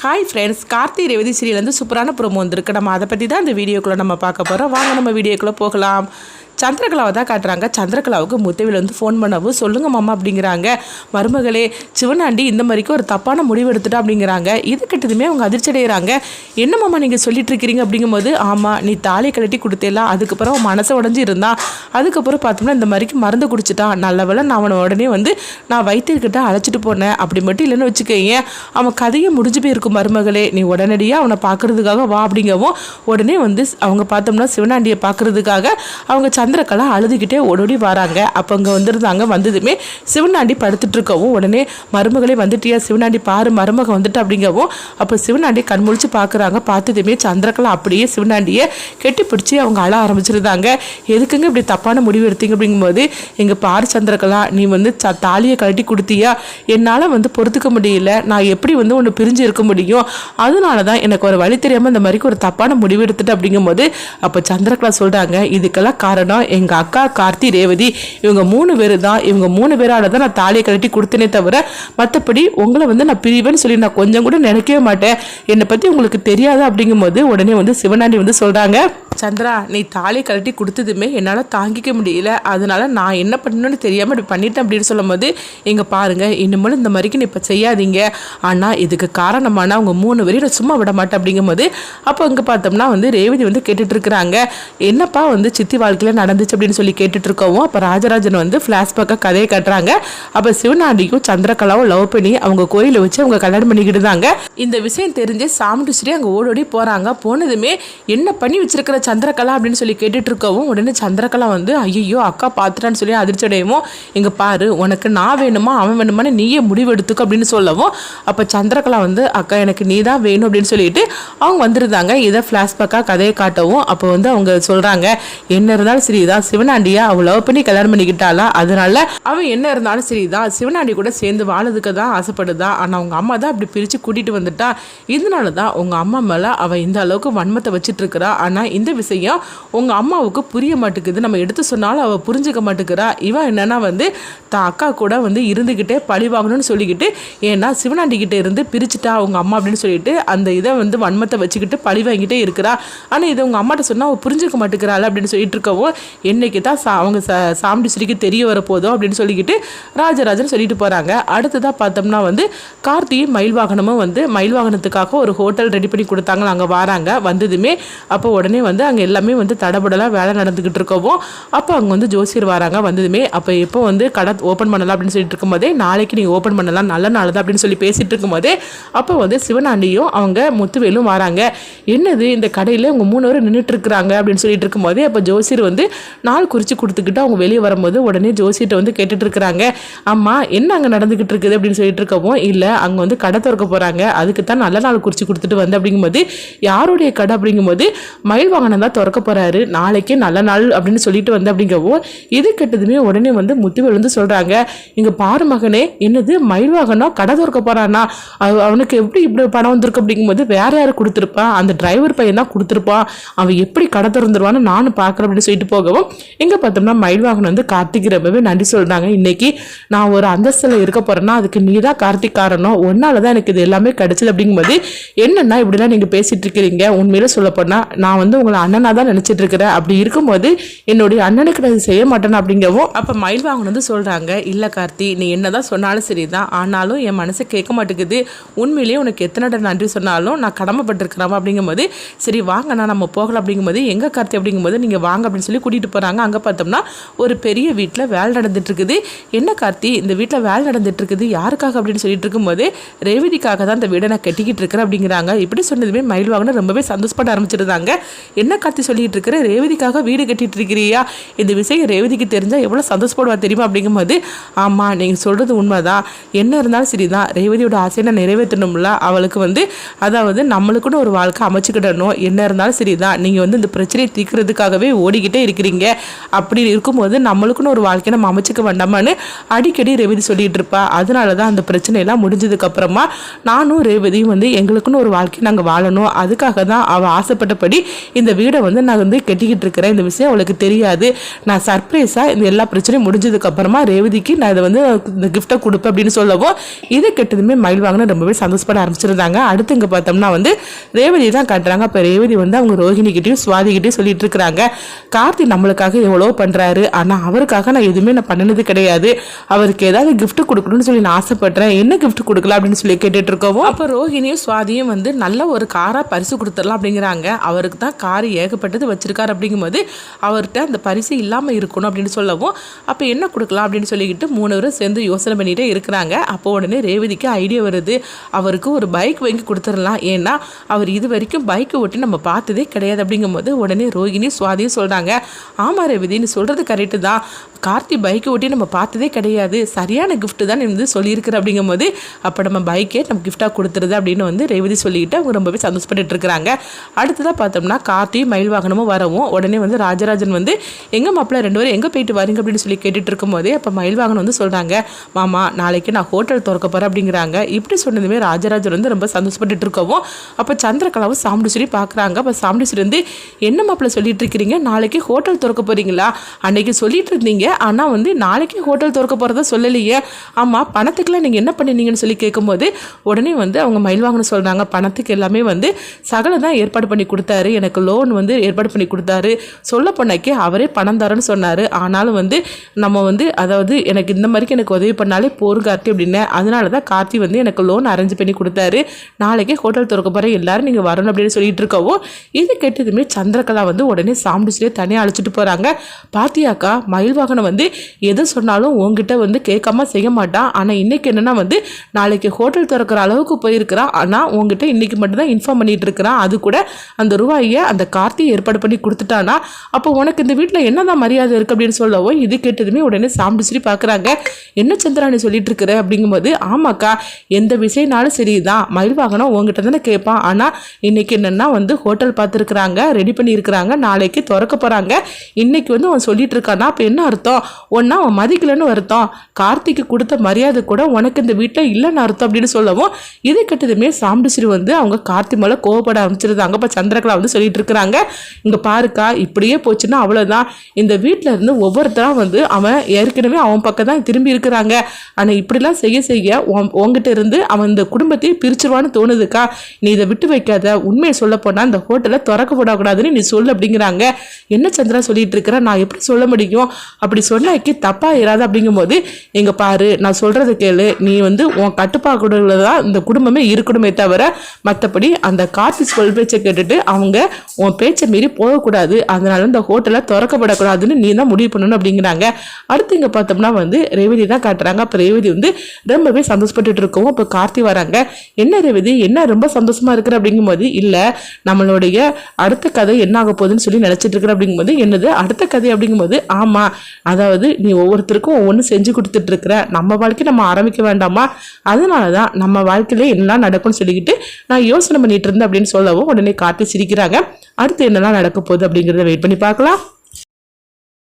Hi friends, Karthi Revathi serial சூப்பரான promo வந்திருக்கு. நம்ம அதை பற்றி தான் இந்த வீடியோக்குள்ளே நம்ம பார்க்க போகிறோம். வாங்க நம்ம வீடியோக்குள்ளே போகலாம். சந்திரகலாவை தான் காட்டுறாங்க. சந்திரகலாவுக்கு முத்தவேல் ஃபோன் பண்ணவும், சொல்லுங்க மாமா அப்படிங்கிறாங்க. மருமகளே, சிவனாண்டி இந்த மாதிரிக்கு ஒரு தப்பான முடிவு எடுத்துட்டா அப்படிங்கிறாங்க. இது கிட்டதுமே அவங்க அதிர்ச்சி அடைகிறாங்க. என்ன மாமா நீங்கள் சொல்லிட்டு இருக்கிறீங்க அப்படிங்கும்போது, ஆமாம் நீ தாலி கழட்டி கொடுத்தேலாம், அதுக்கப்புறம் அவன் மனசை உடஞ்சி இருந்தான். அதுக்கப்புறம் பார்த்தோம்னா இந்த மாதிரிக்கு மருந்து குடிச்சிட்டான். நல்ல வேளை நான் அவனை உடனே நான் வைத்தியர்கிட்ட அழைச்சிட்டு போனேன். அப்படி மட்டும் இல்லைன்னு வச்சுக்கோங்க, அவன் கதையை முடிஞ்சு போயிருக்கும். மருமகளே, நீ உடனடியாக அவனை பார்க்கறதுக்காக வா அப்படிங்கவும், உடனே அவங்க பார்த்தோம்னா சிவனாண்டியை பார்க்கறதுக்காக அவங்க சந்திரகலா அழுதுகிட்டே ஓடோடி வராங்க. அப்போ அங்கே வந்திருந்தாங்க. வந்ததுமே சிவனாண்டி படுத்துட்டு இருக்கவும், உடனே மருமகளே வந்துட்டியா, சிவனாண்டி பாரு மருமக வந்துட்டு அப்படிங்கவும், அப்போ சிவனாண்டி கண் முழிச்சு பார்க்குறாங்க. பார்த்ததுமே சந்திரகலா அப்படியே சிவனாண்டியை கெட்டி பிடிச்சி அவங்க அழ ஆரம்பிச்சிருந்தாங்க. எதுக்குங்க இப்படி தப்பான முடிவு எடுத்தீங்க அப்படிங்கும்போது, எங்கள் பாரு சந்திரகலா, நீ தாலியை கழட்டி கொடுத்தியா, என்னால் பொறுத்துக்க முடியல, நான் எப்படி ஒன்று பிரிஞ்சு இருக்க முடியும், அதனால தான் எனக்கு ஒரு வழி தெரியாமல் இந்த மாதிரி ஒரு தப்பான முடிவு எடுத்துட்டு அப்படிங்கும்போது, அப்போ சந்திரகலா சொல்கிறாங்க, இதுக்கெல்லாம் காரணம் எங்கள் அக்கா கார்த்தி ரேவதி, இவங்க 3 பேர் தான். இவங்க 3 பேரால தான் நான் தாலியை கழட்டி கொடுத்தனே தவிர, மற்றபடி உங்களை நான் பிரிவேன்னு சொல்லி நான் கொஞ்சம் கூட நினைக்கவே மாட்டேன். என்னை பற்றி உங்களுக்கு தெரியாது அப்படிங்கும்போது, உடனே சிவனாண்டி சொல்கிறாங்க, சந்திரா, நீ தாலி கழட்டி கொடுத்ததுமே என்னால் தாங்கிக்க முடியல, அதனால நான் என்ன பண்ணணும்னு தெரியாமல் இப்படி பண்ணிட்டேன் அப்படின்னு சொல்லும் போது, எங்கே பாருங்கள், இனிமேல் இந்த மாதிரிக்கு நீ இப்போ செய்யாதீங்க, ஆனால் இதுக்கு காரணமான அவங்க 3 பேரையும் நான் சும்மா விட மாட்டேன் அப்படிங்கும்போது, அப்போ இங்கே பார்த்தோம்னா ரேவதி கேட்டுட்டு இருக்கிறாங்க. என்னப்பா சித்தி வாழ்க்கையில் நடந்துச்சு அப்படின்னு சொல்லி கேட்டுட்டு இருக்கவும், அப்போ ராஜராஜன் ஃப்ளாஷ்பேக்காக கதையை கட்டுறாங்க. அப்போ சிவனாண்டியும் சந்திரகலாவும் லவ் பண்ணி அவங்க கோயிலை வச்சு அவங்க கல்யாணம் பண்ணிக்கிட்டு தாங்க. இந்த விஷயம் தெரிஞ்சு சாமுண்டீஸ்வரி அங்கே ஓடோடி போகிறாங்க. போனதுமே என்ன பண்ணி வச்சிருக்கிற சந்திரகலா அப்படின்னு சொல்லி கேட்டுட்டு இருக்கவும், உடனே சந்திரகலா ஐயோ அக்கா பார்த்துட்டான்னு சொல்லி அதிர்ச்சி அடையவும், இங்கே பாரு, உனக்கு நான் வேணுமா அவன் வேணுமான்னு நீயே முடிவு எடுத்துக்க அப்படின்னு சொல்லவும், அப்போ சந்திரகலா அக்கா எனக்கு நீ தான் வேணும் அப்படின்னு சொல்லிட்டு அவங்க வந்துருந்தாங்க. இதை ஃப்ளாஷ்பேக்காக கதையை காட்டவும், அப்போ அவங்க சொல்கிறாங்க, என்ன இருந்தாலும் சரிதான், சிவனாண்டியா அவள் லவ் பண்ணி கல்யாணம் பண்ணிக்கிட்டாளா, அதனால அவன் என்ன இருந்தாலும் சரிதான், சிவனாண்டி கூட சேர்ந்து வாழறதுக்கு தான் ஆசைப்படுதா, ஆனால் அவங்க அம்மா தான் அப்படி பிரித்து கூட்டிகிட்டு வந்துட்டா, இதனால தான் உங்கள் அம்மா மேலே அவள் இந்த அளவுக்கு வன்மத்தை வச்சுட்டு இருக்கிறா. ஆனால் இந்த விஷயம் உங்கள் அம்மாவுக்கு புரிய மாட்டேங்குது, நம்ம எடுத்து சொன்னாலும் அவள் புரிஞ்சுக்க மாட்டேங்கிறா. இவன் என்னன்னா தான் அக்கா கூட இருந்துக்கிட்டே பழி வாங்கணும்னு சொல்லிக்கிட்டு, ஏன்னா சிவனாண்டிக்கிட்டே இருந்து பிரிச்சுட்டா அவங்க அம்மா அப்படின்னு சொல்லிட்டு அந்த இதை வன்மத்தை வச்சுக்கிட்டு பழி வாங்கிட்டே இருக்கிறா. ஆனால் இதை உங்கள் அம்மாட்ட சொன்னால் அவள் புரிஞ்சுக்க மாட்டேங்கிறாள் அப்படின்னு சொல்லிட்டு இருக்கவும், என்னைக்கு தான் அவங்க சாமுண்டீஸ்வரிக்கு தெரிய வரப்போதும் அப்படின்னு சொல்லிக்கிட்டு ராஜராஜன் சொல்லிட்டு போகிறாங்க. அடுத்ததாக பார்த்தோம்னா கார்த்தியும் மயில் வாகனமும் மயில் வாகனத்துக்காக ஒரு ஹோட்டல் ரெடி பண்ணி கொடுத்தாங்க. அங்கே வராங்க. வந்ததுமே அப்போ உடனே அங்கே எல்லாமே தடபடலாம் வேலை நடந்துக்கிட்டு இருக்கவும், அப்போ அங்கே ஜோசியர் வராங்க. வந்ததுமே அப்போ எப்போ கடை ஓப்பன் பண்ணலாம் அப்படின்னு சொல்லிட்டு இருக்கும்போதே, நாளைக்கு நீங்கள் ஓப்பன் பண்ணலாம், நல்ல நாள் தான் அப்படின்னு சொல்லி பேசிகிட்டு இருக்கும்போதே, அப்போ சிவனாண்டியும் அவங்க முத்துவேலும் வராங்க. என்னது இந்த கடையில் அவங்க 3 பேரும் நின்றுட்டு இருக்கிறாங்க அப்படின்னு சொல்லிட்டு இருக்கும்போதே, அப்போ ஜோசியர் நாள் குறித்து கொடுத்துக்கிட்டு அவங்க வெளியே வரும்போது, உடனே ஜோசியர்கிட்ட கேட்டுட்டு இருக்கிறாங்க, அம்மா என்ன அங்கே நடந்துக்கிட்டு இருக்குது அப்படின்னு சொல்லிட்டு இருக்கவும், இல்லை அங்கே கடை திறக்க போகிறாங்க, அதுக்கு தான் நல்ல நாள் குறித்து கொடுத்துட்டு அப்படிங்கும்போது, யாருடைய கடை அப்படிங்கும்போது, மயில் வாகனம் தான் திறக்க போகிறாரு, நாளைக்கே நல்ல நாள் அப்படின்னு சொல்லிட்டு அப்படிங்கவும், இது கெட்டதுமே உடனே முத்துவேல் சொல்கிறாங்க, இங்கே பாரு மகனே, என்னது மயில் வாகனம் கடை திறக்க போகிறானா, அவனுக்கு எப்படி இப்படி பணம் வந்திருக்கு அப்படிங்கும்போது, வேற யாரு கொடுத்துருப்பான், அந்த டிரைவர் பையன் தான் கொடுத்துருப்பான், அவன் எப்படி கடை திறந்துருவான்னு நானும் பார்க்குறேன் அப்படின்னு சொல்லிட்டு போகவும், எங்கே பார்த்தோம்னா மயில் வாகனம் கார்த்திக் ரொம்பவே நன்றி சொல்கிறாங்க. இன்னைக்கு நான் ஒரு அந்தஸ்தில் இருக்க போகிறேன்னா அதுக்கு நீ தான் கார்த்திக் காரணம், ஒன்னால தான் எனக்கு இது எல்லாமே கிடைச்சது அப்படிங்கும்போது, என்னன்னா இப்படிலாம் நீங்கள் பேசிட்டு இருக்கிறீங்க, உண்மையில சொல்ல போனால் நான் உங்களை அண்ணனாக தான் நினச்சிட்டு இருக்கிறேன், அப்படி இருக்கும்போது என்னுடைய அண்ணனுக்கு நான் செய்ய மாட்டேன் அப்படிங்கவும், அப்போ மயில் வாகனம் சொல்கிறாங்க, இல்லை கார்த்தி, நீ என்னதான் சொன்னாலும் சரிதான், ஆனாலும் என் மனசு கேட்க மாட்டேங்குது, உண்மையிலேயே உனக்கு எத்தனை நன்றி சொன்னாலும் நான் கடமைப்பட்டிருக்கிறேன் அப்படிங்கும்போது, சரி வாங்கண்ணா நம்ம போகலாம் அப்படிங்கும்போது, எங்கே கார்த்தி அப்படிங்கும்போது, நீங்கள் வாங்க அப்படின்னு சொல்லி கூட்டிகிட்டு போகிறாங்க. அங்கே பார்த்தோம்னா ஒரு பெரிய வீட்டில் வேலை நடந்துட்டு இருக்குது. என்ன கார்த்தி, இந்த வீட்டில் வேலை நடந்துட்டு இருக்குது, யாருக்காக அப்படின்னு சொல்லிட்டு இருக்கும்போது, ரேவதிக்காக தான் இந்த வீடை நான் கட்டிக்கிட்டு இருக்கிறேன் அப்படிங்கிறாங்க. இப்படி சொன்னதுமே மயில் வாகனம் ரொம்பவே சந்தோஷப்பட ஆரம்பிச்சிருந்தாங்க. என்ன கார்த்தி சொல்லிட்டு இருக்கிற, ரேவதிக்காக வீடு கட்டிட்டு இருக்கிறியா, இந்த விஷயம் ரேவதிக்கு தெரிஞ்சால் எவ்வளோ சந்தோஷப்படுவா தெரியுமா அப்படிங்கும்போது, ஆமாம் நீங்கள் சொல்கிறது உண்மைதான், என்ன இருந்தாலும் சரிதான், ரேவதியோட ஆசையை நான் நிறைவேற்றணும்ல, அவளுக்கு அதாவது நம்மளுக்குன்னு ஒரு வாழ்க்கை அமைச்சுக்கிடணும், என்ன இருந்தாலும் சரிதான், நீங்கள் இந்த பிரச்சனையை தீர்க்கிறதுக்காகவே ஓடிக்கிட்டே இருக்கிறீங்க, அப்படி இருக்கும்போது நம்மளுக்குன்னு ஒரு வாழ்க்கையை நம்ம அமைச்சிக்க வேண்டாமான்னு அடிக்கடி ரேவதி சொல்லிட்டு இருப்பா. அதனால தான் அந்த பிரச்சனையெல்லாம் முடிஞ்சதுக்கு அப்புறமா நானும் ரேவதியும் எங்களுக்குன்னு ஒரு வாழ்க்கையை நாங்கள் வாழணும், அதுக்காக தான் அவள் ஆசைப்பட்டபடி இந்த வீடை வந்து நான் வந்து கட்டிக்கிட்டு இருக்கிறேன், இந்த விஷயம் அவளுக்கு தெரியாது, நான் சர்ப்ரைஸாக இந்த எல்லா பிரச்சனையும் முடிஞ்சதுக்கப்புறமா ரேவதிக்கு நான் இதை வந்து இந்த கிஃப்ட்டை கொடுப்பேன் அப்படின்னு சொல்லவும் இதை கெட்டதுமே மயில் வாங்கினா ரொம்பவே சந்தோஷப்பட ஆரம்பிச்சிருந்தாங்க. அடுத்து இங்கே பார்த்தோம்னா வந்து ரேவதி தான் காட்டுறாங்க. அப்போ ரேவதி வந்து அவங்க ரோஹிணிக்கிட்டையும் சுவாதிக்கிட்டையும் சொல்லிட்டு இருக்கிறாங்க, கார்த்தி நம்மளுக்காக எவ்வளோ பண்ணுறாரு, ஆனால் அவருக்காக நான் எதுவுமே நான் பண்ணினது கிடையாது, அவருக்கு ஏதாவது கிஃப்ட் கொடுக்கணும்னு சொல்லி நான் ஆசைப்படுறேன், என்ன கிஃப்ட் கொடுக்கலாம் அப்படின்னு சொல்லி கேட்டுட்டு இருக்கவும் அப்போ ரோஹிணியும் சுவாதியும் வந்து நல்ல ஒரு காராக பரிசு கொடுத்துடலாம் அப்படிங்கிறாங்க. அவருக்கு தான் கார் ஏகப்பட்டது வச்சிருக்காரு, அப்படிங்கும்போது அவர்கிட்ட அந்த பரிசு இல்லாமல் இருக்கணும் அப்படின்னு சொல்லவும் அப்போ என்ன கொடுக்கலாம் அப்படின்னு சொல்லிக்கிட்டு 3 பேரும் சேர்ந்து யோசனை பண்ணிகிட்டே இருக்கிறாங்க. அப்போ உடனே ரேவதிக்கு ஐடியா வருது, அவருக்கு ஒரு பைக் வாங்கி கொடுத்துடலாம், ஏன்னா அவர் இது வரைக்கும் பைக்கை ஓட்டி நம்ம பார்த்ததே கிடையாது அப்படிங்கும்போது உடனே ரோஹிணி சுவாதியும் சொல்கிறாங்க, ஆமாம் ரேவதி நீ சொல்கிறது கரெக்டு தான், கார்த்தி பைக்கை ஓட்டி நம்ம பார்த்ததே கிடையாது, சரியான கிஃப்ட்டு தான் வந்து சொல்லியிருக்கிற அப்படிங்கும்போது அப்போ நம்ம பைக்கே நம்ம கிஃப்டாக கொடுத்துருது அப்படின்னு வந்து ரேவதி சொல்லிக்கிட்டு அவங்க ரொம்பவே சந்தோஷப்பட்டு இருக்கிறாங்க. அடுத்ததாக பார்த்தோம்னா கார்த்தி மயில் வாகனமும் வரவும் உடனே வந்து ராஜராஜன் வந்து எங்கள் மாப்பிள்ள 2 பேரும் எங்கே போயிட்டு வரீங்க அப்படின்னு சொல்லி கேட்டுட்டு இருக்கும்போதே அப்போ மயில் வாகனம் வந்து சொல்கிறாங்க, மாமா நாளைக்கு நான் ஹோட்டல் திறக்க போகிறேன் அப்படிங்கிறாங்க. இப்படி சொன்னதுமே ராஜராஜன் வந்து ரொம்ப சந்தோஷப்பட்டு இருக்கவும் அப்போ சந்திரகலாவும் சாமுண்டீஸ்வரி பார்க்குறாங்க. அப்போ சாமுண்டீஸ்வரி வந்து என்ன மாப்பிள்ள சொல்லிட்டு இருக்கிறீங்க, நாளைக்கு ஹோட்டல் திறக்க போகிறீங்களா, அன்னைக்கு சொல்லிட்டு இருந்தீங்க ஆனால் வந்து நாளைக்கு ஹோட்டல் திறக்க போகிறதா சொல்லலையே, ஆமாம் பணத்துக்கெல்லாம் நீங்கள் என்ன பண்ணினீங்கன்னு சொல்லி கேட்கும்போது உடனே வந்து அவங்க மயில் வாங்கணும் சொல்கிறாங்க, பணத்துக்கு எல்லாமே வந்து சகல தான் ஏற்பாடு பண்ணி கொடுத்தாரு, எனக்கு லோன் வந்து ஏற்பாடு பண்ணி கொடுத்தாரு, சொல்ல போனாக்கே அவரே பணம் தரேன்னு சொன்னார், ஆனாலும் வந்து நம்ம வந்து அதாவது எனக்கு இந்த மாதிரிக்கு எனக்கு உதவி பண்ணாலே போரும் கார்த்தி அப்படின்னு, அதனால தான் கார்த்தி வந்து எனக்கு லோன் அரேஞ்ச் பண்ணி கொடுத்தாரு, நாளைக்கே ஹோட்டல் திறக்க போகிற எல்லாரும் நீங்கள் வரணும் அப்படின்னு சொல்லிட்டு இருக்கவோ இது கேட்டதுமே சந்திரகலா வந்து உடனே சாமுண்டீஸ்வரியை தனியாக அழைச்சிட்டு போகிறாங்க. பாத்தியாக்கா மயில் வாகனம் வந்து எது சொன்னாலும் உங்ககிட்ட வந்து கேட்காம செய்ய மாட்டான், ஆனால் இன்னைக்கு என்னன்னா வந்து நாளைக்கு ஹோட்டல் திறக்கிற அளவுக்கு போயிருக்கிறான், ஆனால் உங்ககிட்ட இன்னைக்கு மட்டும்தான் இன்ஃபார்ம் பண்ணிட்டு இருக்கிறான், அது கூட அந்த ரூபாயை அந்த கார்த்தி ஏற்பாடு பண்ணி கொடுத்துட்டானா அப்போ உனக்கு இந்த வீட்டில் என்னதான் மரியாதை இருக்குது அப்படின்னு சொல்லவோ இது கேட்டதுமே உடனே சாமுண்டீஸ்வரி பார்க்குறாங்க, என்ன சந்திராணி சொல்லிட்டு இருக்கிற அப்படிங்கும்போது ஆமாக்கா எந்த விஷயம்னாலும் சரிதான் மயில் வாகனம் உங்ககிட்ட தானே கேட்பான், ஆனால் இன்னைக்கு என்னென்னா வந்து ஹோட்டல் பார்த்துருக்குறாங்க, ரெடி பண்ணியிருக்கிறாங்க, நாளைக்கு திறக்க போகிறாங்க, இன்னைக்கு வந்து அவன் சொல்லிட்டு இருக்கானா அப்போ என்ன அர்த்தம், ஒன்னா அவன் மதிக்கலன்னு அர்த்தம், கார்த்திக்கு கொடுத்த மரியாதை கூட உனக்கு இந்த வீட்டில் இல்லைன்னு அர்த்தம் அப்படின்னு சொல்லவும் இதை கட்டதுமே சாமுண்டீஸ்வரி வந்து அவங்க கார்த்தி மேலே கோவப்பட ஆரம்பிச்சிருந்தாங்க. இப்போ சந்திரகலா வந்து சொல்லிட்டு இருக்கிறாங்க, இங்கே பாருக்கா இப்படியே போச்சுன்னா அவ்வளோதான், இந்த வீட்டில் இருந்து ஒவ்வொருத்தராக வந்து அவன் ஏற்கனவே அவன் பக்கம் தான் திரும்பி இருக்கிறாங்க, ஆனால் இப்படிலாம் செய்ய செய்ய உங்ககிட்ட இருந்து அவன் இந்த குடும்பத்தையே பிரிச்சிருவான்னு தோணுதுக்கா, நீ இதை விட்டு வைக்காத, உண்மையை சொல்ல போனால் இந்த ஹோட்டலை திறக்க போடக்கூடாதுன்னு நீ சொல்லு அப்படிங்கிறாங்க. என்ன சந்திரா சொல்லிட்டு இருக்கிற, நான் எப்படி சொல்ல முடியும், அப்படி சொன்னாக்கி தப்பாக இராது அப்படிங்கும்போது எங்கள் பாரு நான் சொல்கிறத கேளு, நீ வந்து உன் கட்டுப்பாடுல தான் இந்த குடும்பமே இருக்கணுமே தவிர மற்றபடி அந்த கார்த்தி சொல் பேச்சை கேட்டுட்டு அவங்க உன் பேச்சை மீறி போகக்கூடாது, அதனால இந்த ஹோட்டலை திறக்கப்படக்கூடாதுன்னு நீ தான் முடிவு பண்ணணும் அப்படிங்கிறாங்க. அடுத்து இங்கே பார்த்தோம்னா வந்து ரேவதி தான் காட்டுறாங்க. அப்போ ரேவதி வந்து ரொம்பவே சந்தோஷப்பட்டு இருக்கவும் இப்போ கார்த்தி வராங்க, என்ன ரேவதி என்ன ரொம்ப சந்தோஷமா இருக்கிற அப்படிங்கும்போது இல்லை நம்மளுடைய அடுத்த கதை என்ன ஆக போகுதுன்னு சொல்லி நினச்சிட்டு இருக்கிற அப்படிங்கும்போது என்னது அடுத்த கதை அப்படிங்கும்போது ஆமாம் அதாவது நீ ஒவ்வொருத்தருக்கும் ஒவ்வொன்று செஞ்சு கொடுத்துட்டு இருக்கிற, நம்ம வாழ்க்கை நம்ம ஆரம்பிக்க வேண்டாமா, அதனால தான் நம்ம வாழ்க்கையில என்னெல்லாம் நடக்கும்னு சொல்லிக்கிட்டு நான் யோசனை பண்ணிட்டு இருந்தேன் அப்படின்னு சொல்லவும் உடனே கார்த்தி சிரிக்கிறாங்க. அடுத்து என்னெல்லாம் நடக்க போகுது அப்படிங்கிறத வெயிட் பண்ணி பார்க்கலாம்.